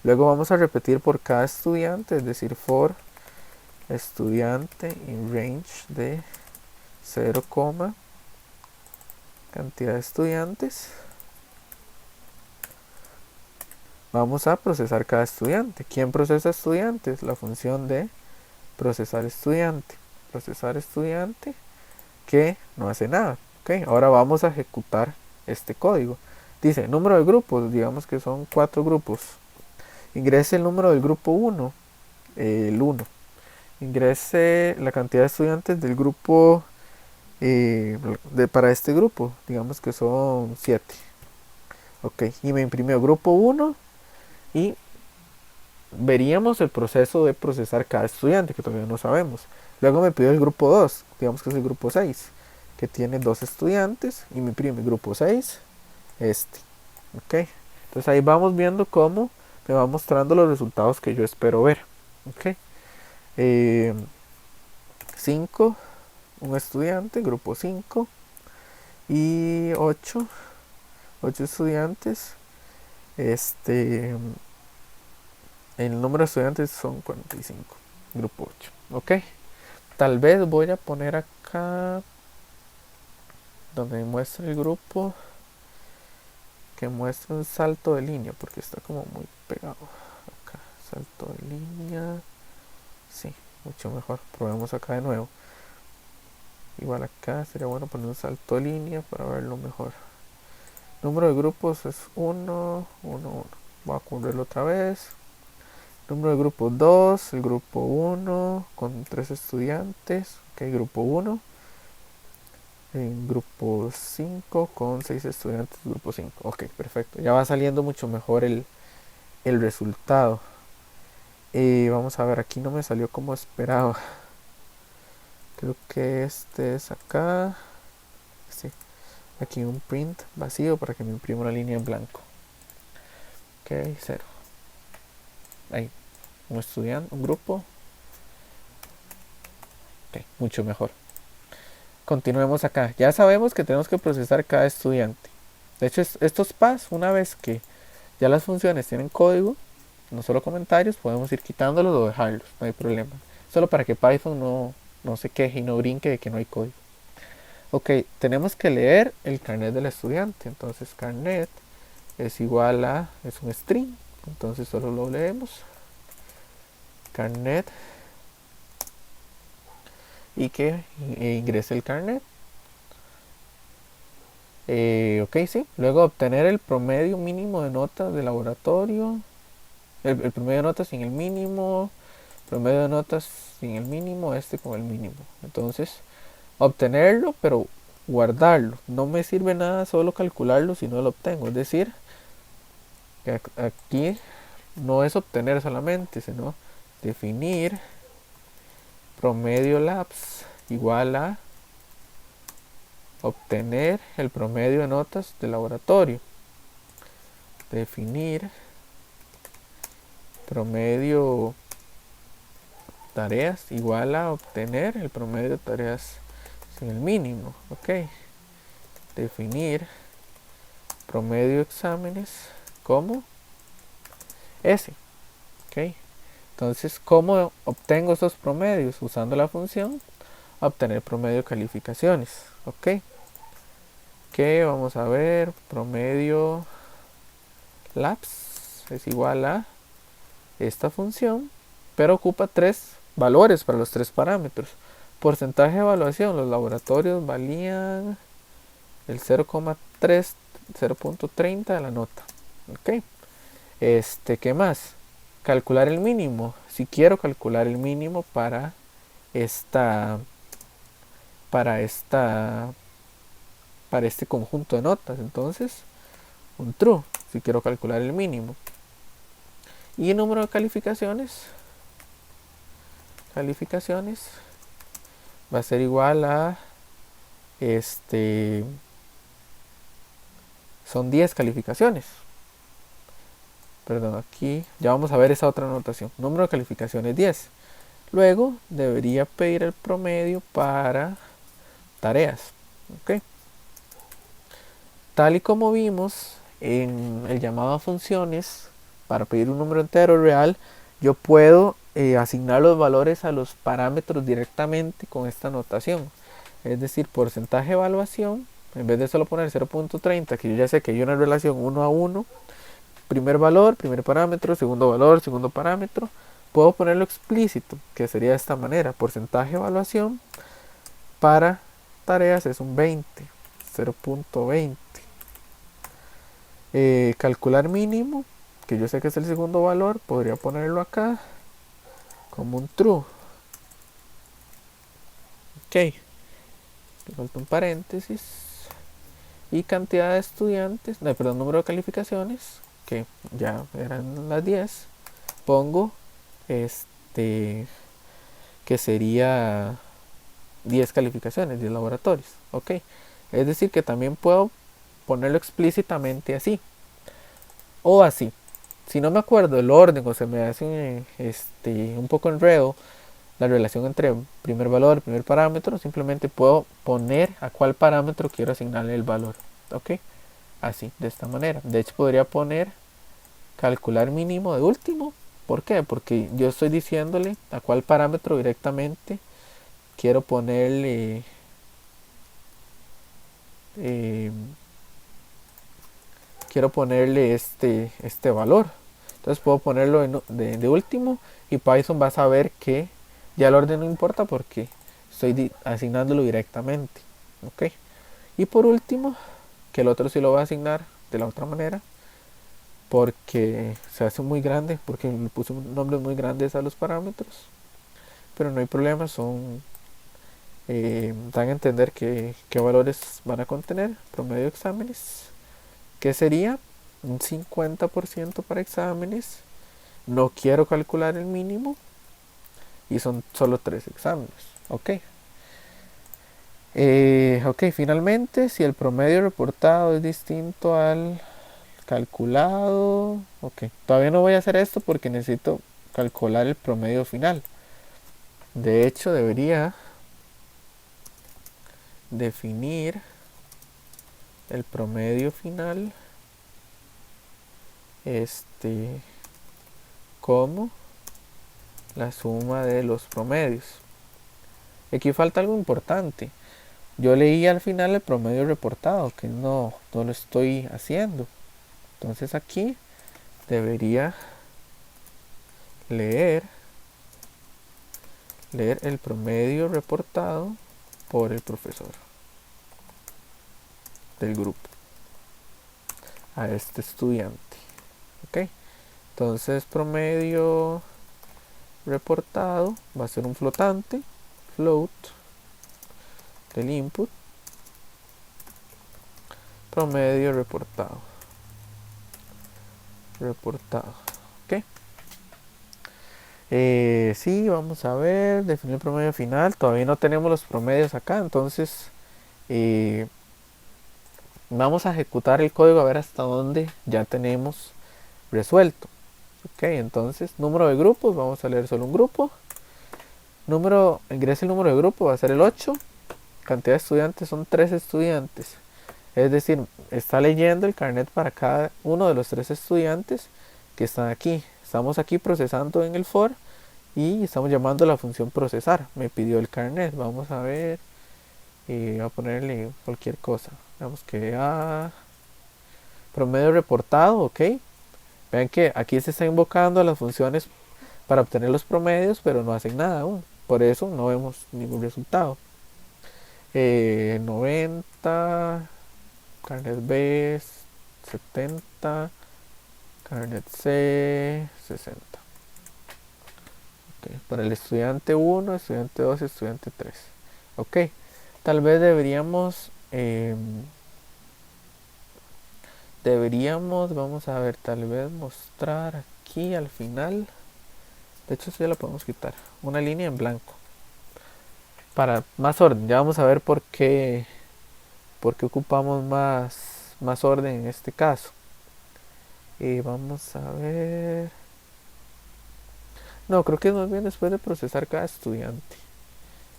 Luego vamos a repetir por cada estudiante, es decir, for estudiante in range de 0, cantidad de estudiantes. Vamos a procesar cada estudiante. ¿Quién procesa estudiantes? La función de procesar estudiante. Procesar estudiante que no hace nada. ¿Okay? Ahora vamos a ejecutar este código. Dice número de grupos, digamos que son 4 grupos. Ingrese el número del grupo 1, el 1. Ingrese la cantidad de estudiantes del grupo para este grupo, digamos que son 7. Ok, y me imprimió grupo 1 y veríamos el proceso de procesar cada estudiante, que todavía no sabemos. Luego me pidió el grupo 2, digamos que es el grupo 6, que tiene 2 estudiantes, y me imprime grupo 6, ok. Entonces ahí vamos viendo cómo me va mostrando los resultados que yo espero ver. Ok, 5, un estudiante, grupo 5, y 8 estudiantes. El número de estudiantes son 45, grupo 8. Ok, tal vez voy a poner acá donde muestra el grupo, que muestre un salto de línea, porque está como muy pegado acá. Salto de línea, sí, mucho mejor. Probemos acá de nuevo. Igual acá sería bueno poner un salto de línea para verlo mejor. Número de grupos es 1, 1, 1. Voy a cubrirlo otra vez. Número de grupo 2, el grupo 1 con 3 estudiantes. Ok, grupo 1. En grupo 5 con 6 estudiantes, grupo 5. Ok, perfecto. Ya va saliendo mucho mejor el resultado. Vamos a ver, aquí no me salió como esperaba. Creo que este es acá. Sí. Aquí un print vacío para que me imprima una línea en blanco. Ok, 0. Ahí, un estudiante, un grupo. Ok, mucho mejor. Continuemos acá. Ya sabemos que tenemos que procesar cada estudiante. De hecho, estos pasos, una vez que ya las funciones tienen código, no solo comentarios, podemos ir quitándolos o dejarlos, no hay problema. Solo para que Python no se queje y no brinque de que no hay código. Ok, tenemos que leer el carnet del estudiante. Entonces carnet es igual a, es un string, entonces solo lo leemos. Carnet y que ingrese el carnet. Ok, sí. Luego obtener el promedio mínimo de notas de laboratorio. El promedio de notas sin el mínimo. Promedio de notas sin el mínimo, este con el mínimo. Entonces, obtenerlo, pero guardarlo. No me sirve nada solo calcularlo si no lo obtengo. Es decir, que aquí no es obtener solamente, sino definir promedio labs igual a obtener el promedio de notas de laboratorio. Definir promedio tareas igual a obtener el promedio de tareas sin el mínimo. Ok. Definir promedio exámenes como S. Ok. Entonces, ¿cómo obtengo esos promedios? Usando la función obtener promedio de calificaciones. Ok. Que vamos a ver, promedio labs es igual a esta función, pero ocupa tres valores para los tres parámetros. Porcentaje de evaluación, los laboratorios valían el 0,3, 0.30 de la nota. Ok. ¿Qué más? Calcular el mínimo. Si quiero calcular el mínimo para esta, para esta, para este conjunto de notas, entonces un true. Si quiero calcular el mínimo. Y el número de calificaciones va a ser igual a son 10 calificaciones. Perdón, aquí ya vamos a ver esa otra notación. Número de calificaciones 10. Luego debería pedir el promedio para tareas. ¿Ok? Tal y como vimos en el llamado a funciones, para pedir un número entero real, yo puedo asignar los valores a los parámetros directamente con esta notación. Es decir, porcentaje de evaluación, en vez de solo poner 0.30, que yo ya sé que hay una relación 1 a 1, primer valor, primer parámetro, segundo valor, segundo parámetro, puedo ponerlo explícito, que sería de esta manera: porcentaje de evaluación para tareas es un 20, 0.20. Calcular mínimo, que yo sé que es el segundo valor, podría ponerlo acá como un true. Ok, le falta un paréntesis. Y cantidad de estudiantes, no, perdón, número de calificaciones, que ya eran las 10, pongo que sería 10 calificaciones, 10 laboratorios. Ok, es decir que también puedo ponerlo explícitamente así o así. Si no me acuerdo el orden o se me hace un poco enredo la relación entre primer valor y primer parámetro, simplemente puedo poner a cuál parámetro quiero asignarle el valor. Ok, así, de esta manera. De hecho, podría poner calcular mínimo de último. ¿Por qué? Porque yo estoy diciéndole a cuál parámetro directamente quiero ponerle eh, este valor. Entonces puedo ponerlo de último y Python va a saber que ya el orden no importa porque estoy asignándolo directamente. ¿Ok? Y por último, que el otro sí lo va a asignar de la otra manera, porque se hace muy grande, porque le puse nombres muy grandes a los parámetros, pero no hay problema, dan a entender qué valores van a contener. Promedio de exámenes, que sería un 50% para exámenes. No quiero calcular el mínimo y son solo 3 exámenes. Ok. Ok, finalmente, si el promedio reportado es distinto al calculado. Ok, todavía no voy a hacer esto porque necesito calcular el promedio final. De hecho, debería definir el promedio final como la suma de los promedios. Aquí falta algo importante. Yo leí al final el promedio reportado, que no lo estoy haciendo. Entonces aquí debería leer el promedio reportado por el profesor del grupo a este estudiante. Ok, entonces promedio reportado va a ser un flotante, float del input, promedio reportado. Ok, sí, vamos a ver, definir el promedio final. Todavía no tenemos los promedios acá, entonces vamos a ejecutar el código a ver hasta dónde ya tenemos resuelto. Ok, entonces número de grupos, vamos a leer solo un grupo. Ingrese el número de grupo, va a ser el 8. Cantidad de estudiantes son 3 estudiantes. Es decir, está leyendo el carnet para cada uno de los 3 estudiantes que están aquí. Estamos aquí procesando en el for y estamos llamando a la función procesar. Me pidió el carnet, vamos a ver. Y voy a ponerle cualquier cosa. Vamos que promedio reportado, ok. Vean que aquí se está invocando a las funciones para obtener los promedios, pero no hacen nada aún. Por eso no vemos ningún resultado. 90, carnet B 70, carnet C 60. Okay. Para el estudiante 1, estudiante 2, estudiante 3. Ok, tal vez deberíamos, vamos a ver, tal vez mostrar aquí al final. De hecho, esto ya lo podemos quitar. Una línea en blanco. Para más orden, ya vamos a ver por qué ocupamos más orden en este caso. Y vamos a ver. No, creo que es más bien después de procesar cada estudiante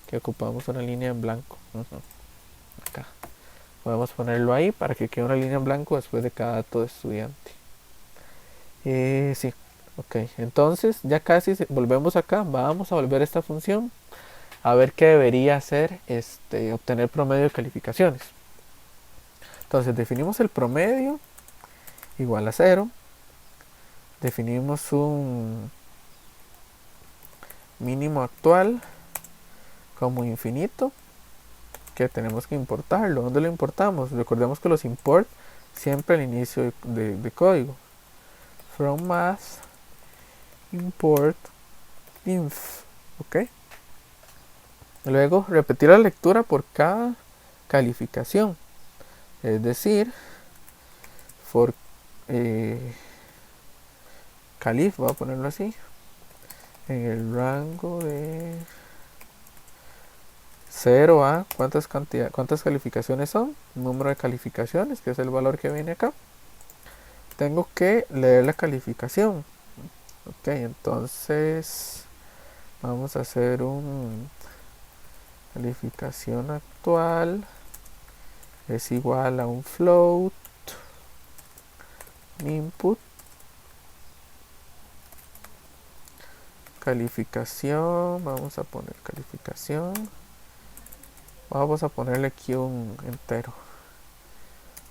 que ocupamos una línea en blanco. Acá. Podemos ponerlo ahí para que quede una línea en blanco después de cada dato de estudiante. Sí. Ok, entonces ya casi volvemos acá. Vamos a volver a esta función a ver qué debería hacer obtener promedio de calificaciones. Entonces definimos el promedio igual a 0. Definimos un mínimo actual como infinito que tenemos que importarlo. ¿Dónde lo importamos? Recordemos que los import siempre al inicio de código. From math import inf. Ok. Luego repetir la lectura por cada calificación. Es decir, for calif, voy a ponerlo así, en el rango de 0 a cuántas calificaciones son, número de calificaciones, que es el valor que viene acá. Tengo que leer la calificación. Ok, entonces vamos a hacer un calificación actual es igual a un float input calificación. Vamos a poner calificación. Vamos a ponerle aquí un entero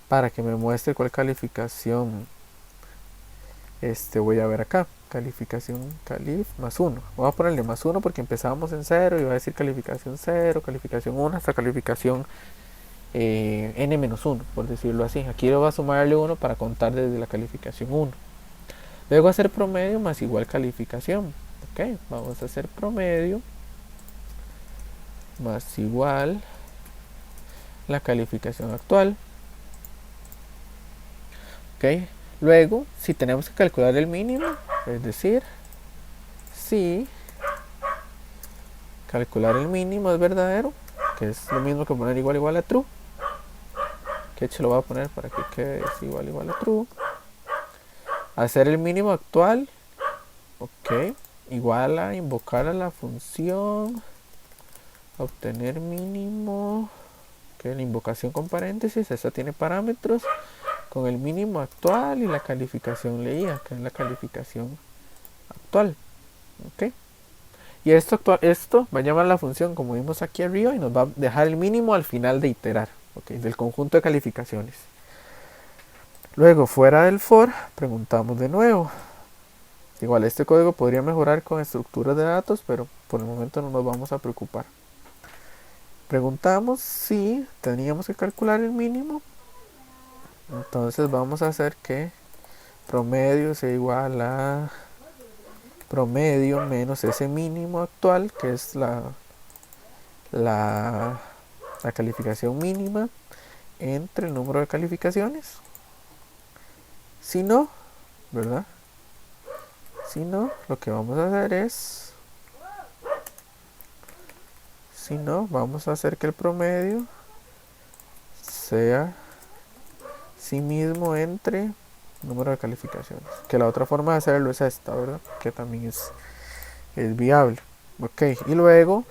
para que me muestre cuál calificación voy a ver acá. Calificación calif más 1. Voy a ponerle más 1 porque empezamos en 0 y va a decir calificación 0, calificación 1 hasta calificación n-1, por decirlo así. Aquí lo va a sumarle 1 para contar desde la calificación 1. Luego hacer promedio más igual calificación. Ok, vamos a hacer promedio más igual la calificación actual. Ok, luego si tenemos que calcular el mínimo, es decir, si calcular el mínimo es verdadero, que es lo mismo que poner igual a true, que hecho lo voy a poner para que quede igual a true. Hacer el mínimo actual, ok, igual a invocar a la función obtener mínimo, que la invocación con paréntesis, esta tiene parámetros con el mínimo actual y la calificación leída, que es la calificación actual. ¿Ok? Y esto va a llamar la función como vimos aquí arriba y nos va a dejar el mínimo al final de iterar, ¿ok? Del conjunto de calificaciones. Luego, fuera del for, preguntamos de nuevo. Igual este código podría mejorar con estructuras de datos, pero por el momento no nos vamos a preocupar. Preguntamos si teníamos que calcular el mínimo. Entonces vamos a hacer que promedio sea igual a promedio menos ese mínimo actual, que es la calificación mínima, entre el número de calificaciones. Si no, ¿verdad? Si no, lo que vamos a hacer es, si no, vamos a hacer que el promedio sea sí mismo entre número de calificaciones. Que la otra forma de hacerlo es esta, ¿verdad? Que también es viable. Ok, y luego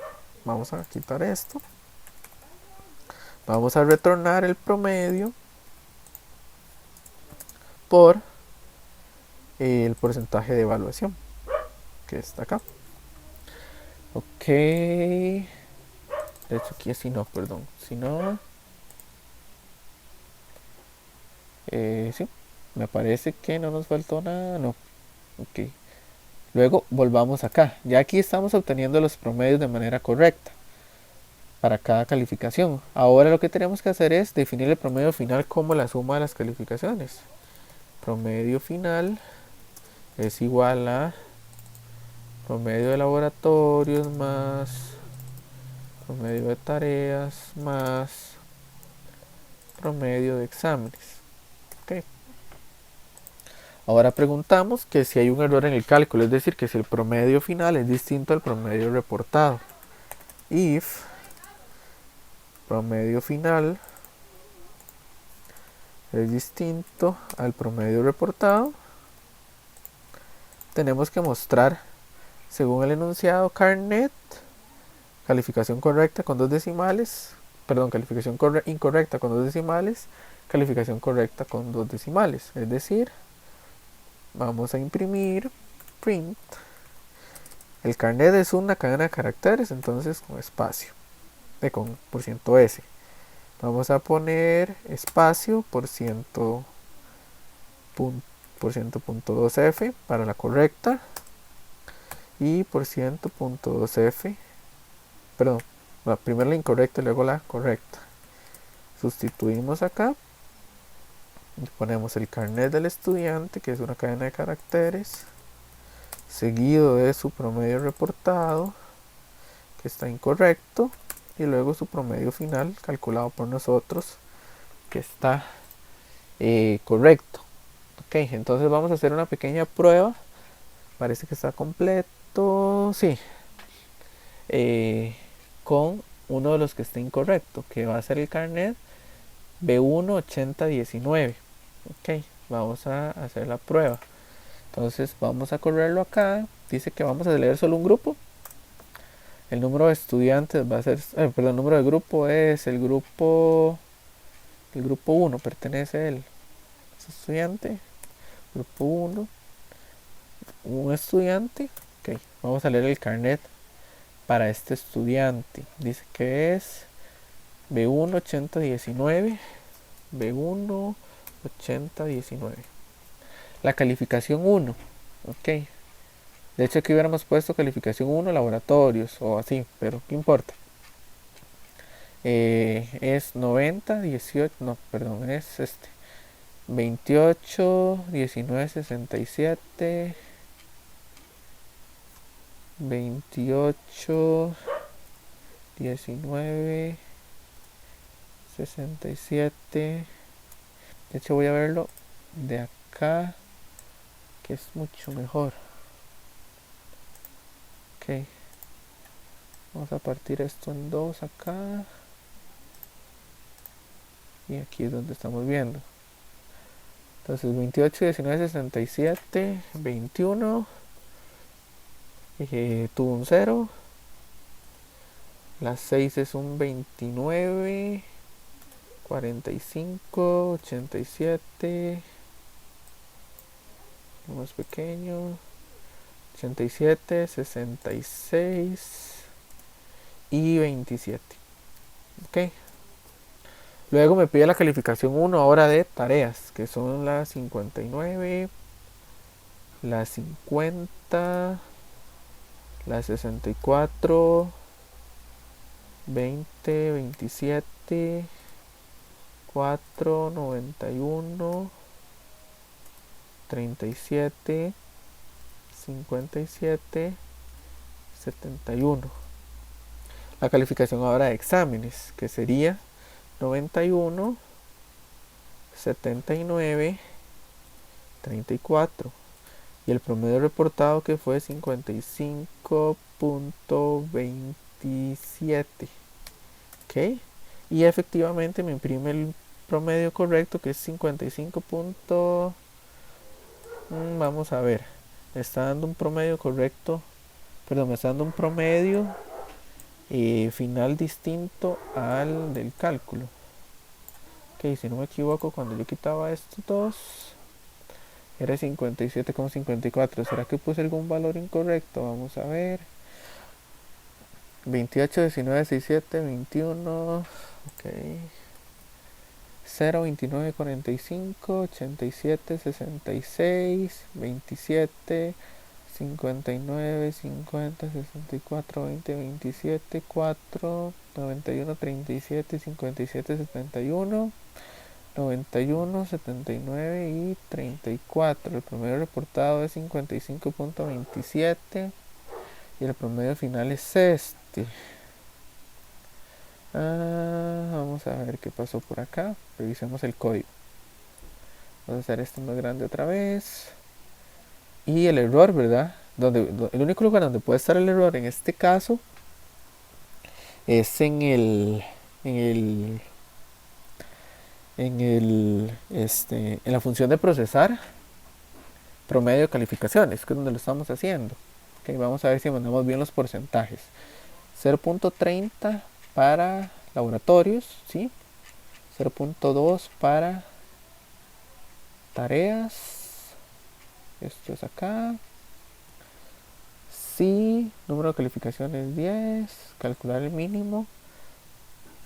vamos a quitar esto. Vamos a retornar el promedio por el porcentaje de evaluación, que está acá. Ok. De hecho aquí es si no, perdón. Si no... sí. Me parece que no nos faltó nada. No. Ok. Luego volvamos acá. Ya aquí estamos obteniendo los promedios de manera correcta para cada calificación. Ahora lo que tenemos que hacer es definir el promedio final como la suma de las calificaciones. Promedio final es igual a promedio de laboratorios más promedio de tareas más promedio de exámenes. Okay. Ahora preguntamos que si hay un error en el cálculo, es decir, que si el promedio final es distinto al promedio reportado. If promedio final es distinto al promedio reportado, tenemos que mostrar, según el enunciado CARNET, calificación correcta con dos decimales, perdón, calificación incorrecta con dos decimales, calificación correcta con dos decimales. Es decir, vamos a imprimir print. El carnet es una cadena de caracteres, entonces con espacio, con %S. Vamos a poner espacio por ciento punto 2F para la correcta y por ciento punto 2F, perdón, primero la incorrecta y luego la correcta. Sustituimos acá y ponemos el carnet del estudiante, que es una cadena de caracteres, seguido de su promedio reportado, que está incorrecto, y luego su promedio final calculado por nosotros, que está correcto. Ok, entonces vamos a hacer una pequeña prueba. Parece que está completo. Sí. Con uno de los que esté incorrecto, que va a ser el carnet B18019. Ok, vamos a hacer la prueba. Entonces vamos a correrlo acá. Dice que vamos a leer solo un grupo. El número de estudiantes va a ser, perdón, el número de grupo es el grupo 1, pertenece él. Es estudiante, grupo 1, un estudiante. Ok, vamos a leer el carnet para este estudiante. Dice que es B18019. B18019. La calificación 1. Ok. De hecho aquí hubiéramos puesto calificación 1 laboratorios o así, pero ¿qué importa? Es 90, 18, no, perdón, es 28, 19, 67, 28, 19, 67. De hecho voy a verlo de acá, que es mucho mejor. Ok, vamos a partir esto en dos acá, y aquí es donde estamos viendo. Entonces 28, 19, 67, 21, tuvo un 0. Las 6 es un 29, 45, 87, más pequeño, 87, 66 y 27. Ok. Luego me pide la calificación 1 ahora de tareas, que son las 59, las 50, las 64, 20, 27, 4, 91, 37, 57, 71. La calificación ahora de exámenes, que sería 91, 79, 34. Y el promedio reportado que fue 55.27. Ok. Y efectivamente me imprime el promedio correcto, que es 55. Vamos a ver. Me está dando un promedio correcto. Perdón, me está dando un promedio final distinto al del cálculo. Ok, si no me equivoco, cuando yo quitaba estos dos era 57,54. ¿Será que puse algún valor incorrecto? Vamos a ver. 28, 19, 67, 21. Ok. 0, 29, 45, 87, 66, 27, 59, 50, 64, 20, 27, 4, 91, 37, 57, 71, 91, 79 y 34. El promedio reportado es 55.27 y el promedio final es este. Vamos a ver qué pasó por acá. Revisemos el código. Vamos a hacer esto más grande otra vez. Y el error, ¿verdad? El único lugar donde puede estar el error en este caso es en la función de procesar promedio de calificaciones, que es donde lo estamos haciendo. Okay, vamos a ver si mandamos bien los porcentajes. 0.30 para laboratorios, ¿sí? 0.2 para tareas. Esto es acá. Sí, número de calificaciones 10. Calcular el mínimo.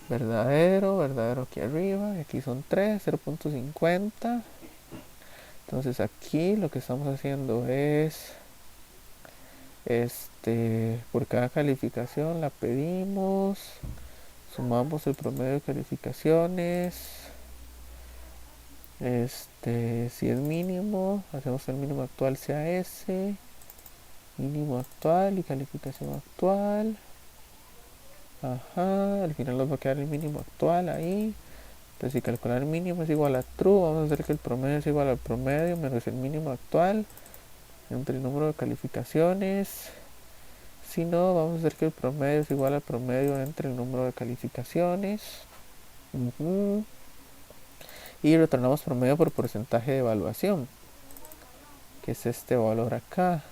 Verdadero aquí arriba. Y aquí son 3, 0.50. Entonces aquí lo que estamos haciendo es por cada calificación la pedimos, sumamos el promedio de calificaciones, si es mínimo, hacemos el mínimo actual sea ese, mínimo actual y calificación actual. Al final nos va a quedar el mínimo actual ahí. Entonces si calcular el mínimo es igual a true, vamos a hacer que el promedio es igual al promedio menos el mínimo actual entre el número de calificaciones. Si no, vamos a hacer que el promedio es igual al promedio entre el número de calificaciones. Y retornamos promedio por porcentaje de evaluación, que es este valor acá.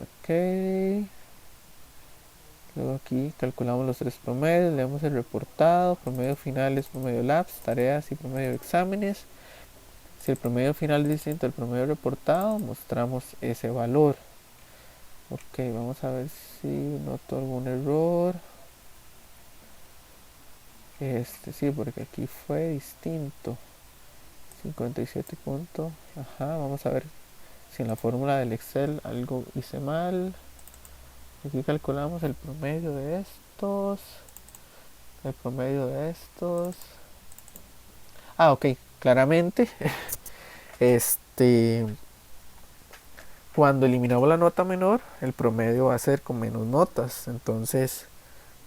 Ok. Luego aquí calculamos los tres promedios, leemos el reportado, promedio final es promedio labs, tareas y promedio de exámenes. Si el promedio final es distinto al promedio reportado, mostramos ese valor. Ok, vamos a ver si noto algún error. Sí, porque aquí fue distinto. 57 puntos. Vamos a ver si en la fórmula del Excel algo hice mal. Aquí calculamos el promedio de estos. El promedio de estos. Ok, claramente. Cuando eliminamos la nota menor, el promedio va a ser con menos notas. Entonces,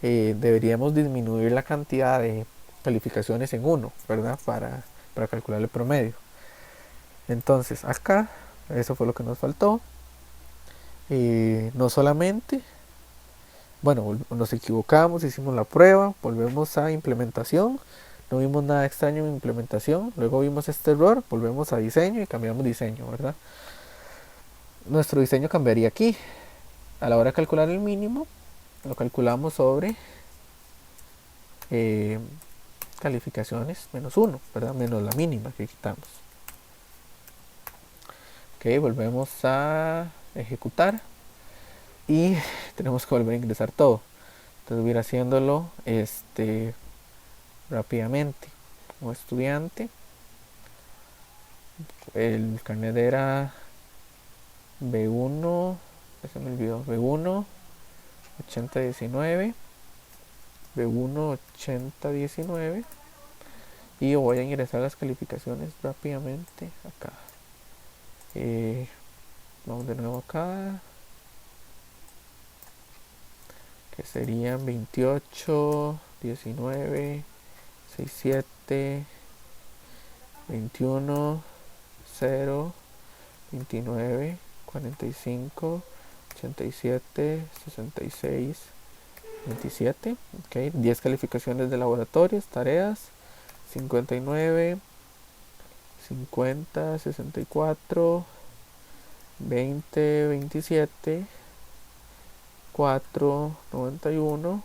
deberíamos disminuir la cantidad de calificaciones en 1, ¿verdad? Para calcular el promedio. Entonces, acá, eso fue lo que nos faltó. No solamente, bueno, nos equivocamos, hicimos la prueba, volvemos a implementación, no vimos nada extraño en implementación, luego vimos este error, volvemos a diseño y cambiamos diseño, ¿verdad? Nuestro diseño cambiaría aquí. A la hora de calcular el mínimo, lo calculamos sobre calificaciones menos 1, ¿verdad? Menos la mínima que quitamos. Ok, volvemos a ejecutar y tenemos que volver a ingresar todo. Entonces voy a ir haciéndolo rápidamente. Como estudiante, el carnet era B1, se me olvidó, B1 8019, B1 8019, y voy a ingresar las calificaciones rápidamente acá. Vamos de nuevo acá, que serían 28, 19, 67, 21, 0, 29, 45, 87, 66, 27. Ok, 10 calificaciones de laboratorios, tareas, 59, 50, 64, 20, 27, 4, 91,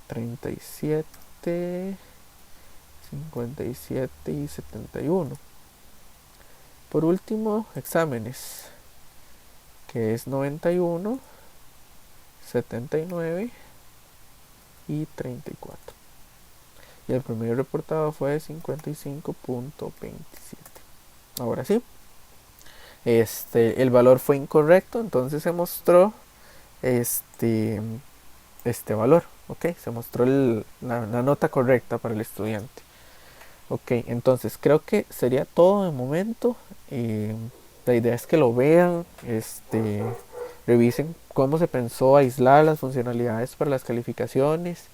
37, 57 y 71. Por último, exámenes, que es 91, 79 y 34. Y el promedio reportado fue 55.27. Ahora sí, el valor fue incorrecto, entonces se mostró este valor, ok, se mostró la nota correcta para el estudiante. Ok, entonces creo que sería todo de momento. La idea es que lo vean, revisen cómo se pensó aislar las funcionalidades para las calificaciones.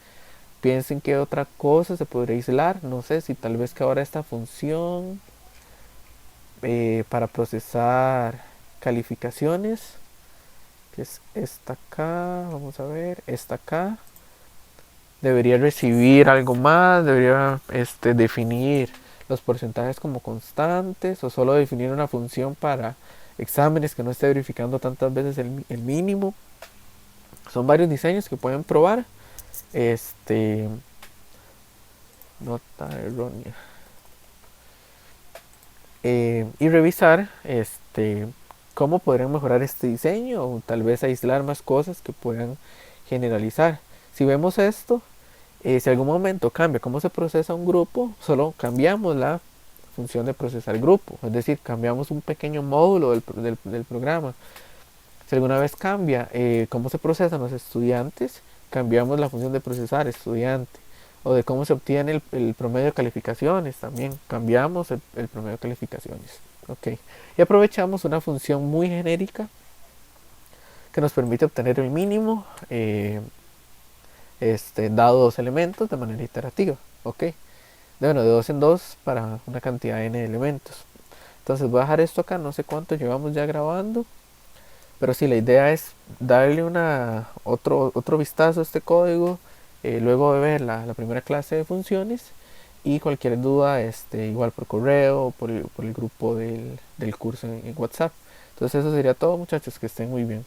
Piensen qué otra cosa se podría aislar. No sé si tal vez que ahora esta función para procesar calificaciones, que es esta acá, vamos a ver, esta acá, debería recibir algo más, debería definir los porcentajes como constantes, o solo definir una función para exámenes que no esté verificando tantas veces el mínimo. Son varios diseños que pueden probar. Nota errónea. Y revisar cómo podrían mejorar este diseño, o tal vez aislar más cosas que puedan generalizar. Si vemos esto, si algún momento cambia cómo se procesa un grupo, solo cambiamos la función de procesar grupo, es decir, cambiamos un pequeño módulo del programa. Si alguna vez cambia cómo se procesan los estudiantes, cambiamos la función de procesar estudiante. O de cómo se obtiene el promedio de calificaciones, también cambiamos el promedio de calificaciones. Ok, y aprovechamos una función muy genérica que nos permite obtener el mínimo dado dos elementos de manera iterativa. Ok, de 2 en 2 para una cantidad n de elementos. Entonces voy a dejar esto acá, no sé cuánto llevamos ya grabando, pero sí, la idea es darle otro vistazo a este código luego de ver la primera clase de funciones, y cualquier duda igual por correo o por el grupo del curso en WhatsApp. Entonces eso sería todo, muchachos, que estén muy bien.